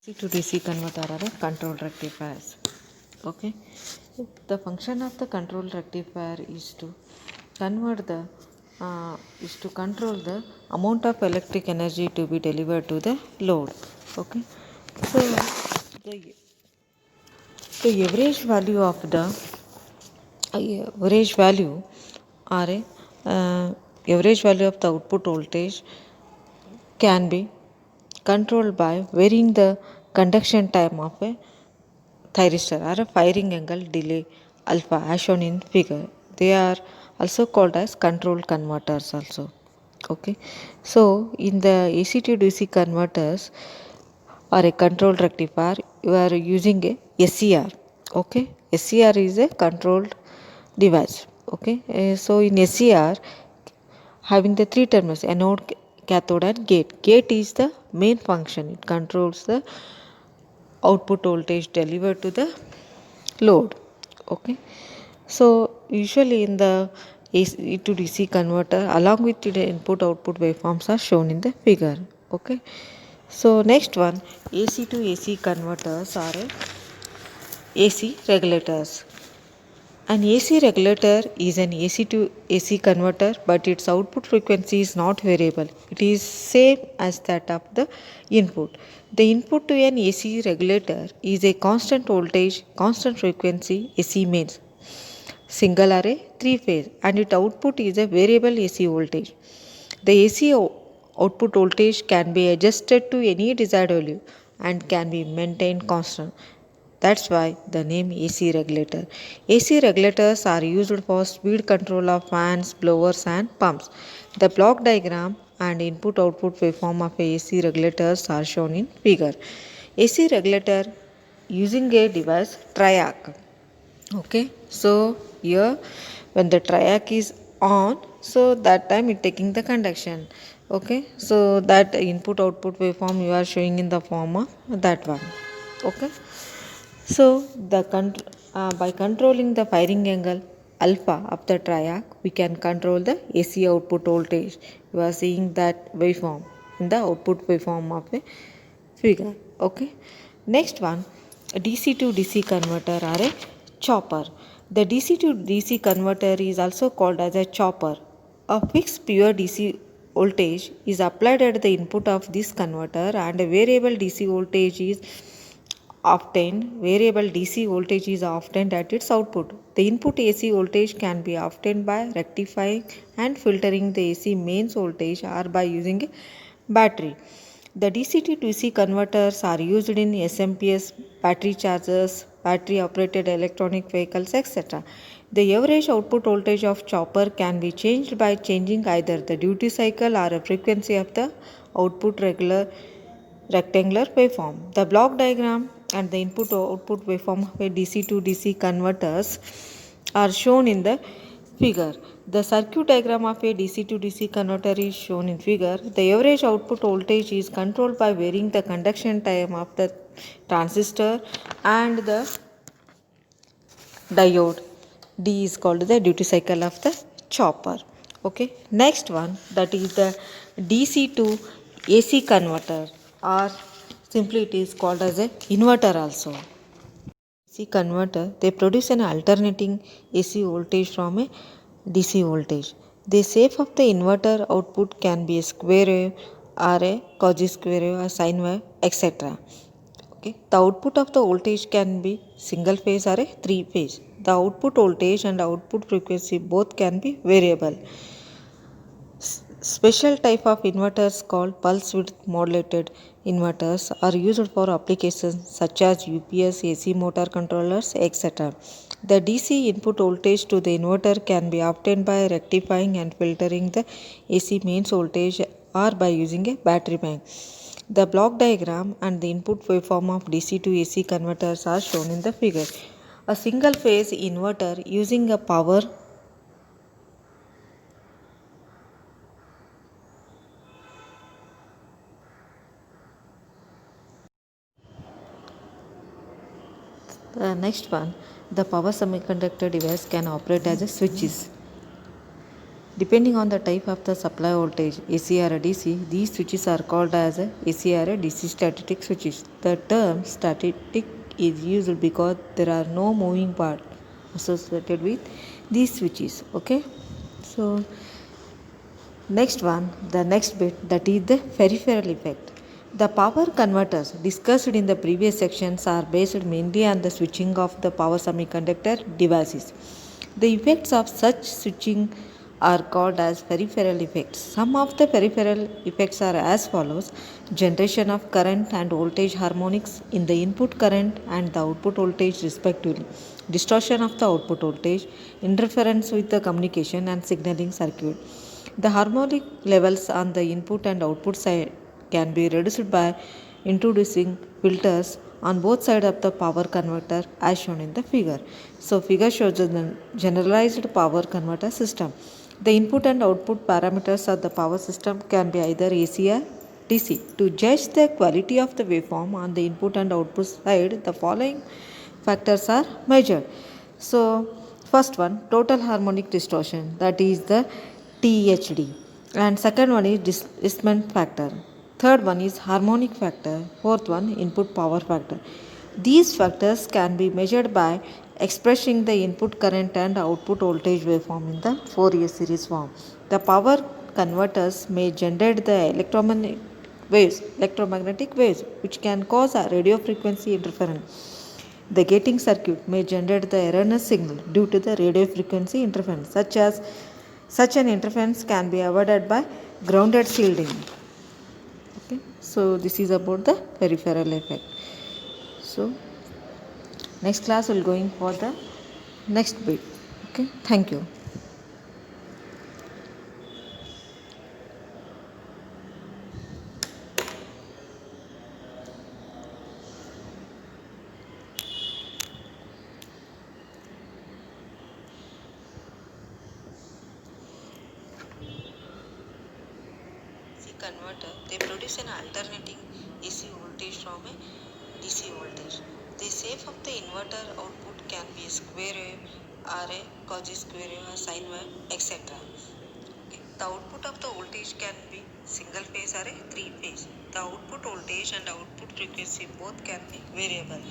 DC to DC converter are control rectifiers. Okay, the function of the control rectifier is to convert the is to control the amount of electric energy to be delivered to the load. Okay, so the average value of the average value or average value of the output voltage can be controlled by varying the conduction time of a thyristor or a firing angle delay alpha as shown in figure. They are also called as control converters also. Okay, so in the AC to DC converters or a control rectifier, you are using a SCR. Okay, SCR is a controlled device. Okay, so in SCR having the three terminals anode, cathode and gate. Gate is the main function. It controls the output voltage delivered to the load. Okay, so usually in the AC to DC converter along with the input output waveforms are shown in the figure. Okay, so next one, AC to AC converters are AC regulators. An AC regulator is an AC to AC converter, but its output frequency is not variable. It is same as that of the input. The input to an AC regulator is a constant voltage, constant frequency. AC means single array, three phase, and its output is a variable AC voltage. The AC output voltage can be adjusted to any desired value and can be maintained constant. That's why the name AC regulator. AC regulators are used for speed control of fans, blowers and pumps. The block diagram and input output waveform of AC regulators are shown in figure. AC regulator using a device triac. Okay, so here when the triac is on, so that time it taking the conduction. Okay, so that input output waveform you are showing in the form of that one. Okay, so by controlling the firing angle alpha of the triac, we can control the AC output voltage. You are seeing that waveform in the output waveform of a figure. Okay, next one, a DC to DC converter or a chopper. The DC to DC converter is also called as a chopper. A fixed pure DC voltage is applied at the input of this converter and a variable DC voltage is variable DC voltage is obtained at its output. The input AC voltage can be obtained by rectifying and filtering the AC mains voltage or by using a battery. The DC to DC converters are used in SMPS, battery chargers, battery operated electronic vehicles, etc. The average output voltage of chopper can be changed by changing either the duty cycle or a frequency of the output rectangular waveform. The block diagram and the input output waveform of a DC to DC converters are shown in the figure. The circuit diagram of a DC to DC converter is shown in figure. The average output voltage is controlled by varying the conduction time of the transistor and the diode. D is called the duty cycle of the chopper. Okay. Next one, that is the DC to AC converter, or simply it is called as a inverter also. AC converter, they produce an alternating AC voltage from a DC voltage. The shape of the inverter output can be a square wave or a quasi square wave or sine wave, etc. Okay. The output of the voltage can be single phase or a three phase. The output voltage and output frequency both can be variable. Special type of inverters called pulse width modulated inverters are used for applications such as UPS, AC motor controllers, etc. The DC input voltage to the inverter can be obtained by rectifying and filtering the AC mains voltage or by using a battery bank. The block diagram and the input waveform of DC to AC converters are shown in the figure. A single phase inverter using a power The next one, the power semiconductor device can operate as a switches. Depending on the type of the supply voltage, AC or a DC, these switches are called as a AC or a DC static switches. The term static is used because there are no moving parts associated with these switches. Okay, so next one, the next bit, that is the peripheral effect. The power converters discussed in the previous sections are based mainly on the switching of the power semiconductor devices. The effects of such switching are called as peripheral effects. Some of the peripheral effects are as follows: generation of current and voltage harmonics in the input current and the output voltage respectively, distortion of the output voltage, interference with the communication and signaling circuit. The harmonic levels on the input and output side can be reduced by introducing filters on both sides of the power converter as shown in the figure. So figure shows the generalized power converter system. The input and output parameters of the power system can be either AC or DC. To judge the quality of the waveform on the input and output side, the following factors are measured. So first one, total harmonic distortion, that is the THD, and second one is displacement factor, third one is harmonic factor, fourth one input power factor. These factors can be measured by expressing the input current and output voltage waveform in the Fourier series form. The power converters may generate the electromagnetic waves which can cause a radio frequency interference. The gating circuit may generate the erroneous signal due to the radio frequency interference, such an interference can be avoided by grounded shielding. Okay, so this is about the peripheral effect. So next class we'll going for the next bit. Okay, thank you. Converter, they produce an alternating AC voltage from a DC voltage. The shape of the inverter output can be a square wave or a quasi square wave or sine wave, etc. Okay. The output of the voltage can be single phase or a three phase. The output voltage and output frequency both can be variable.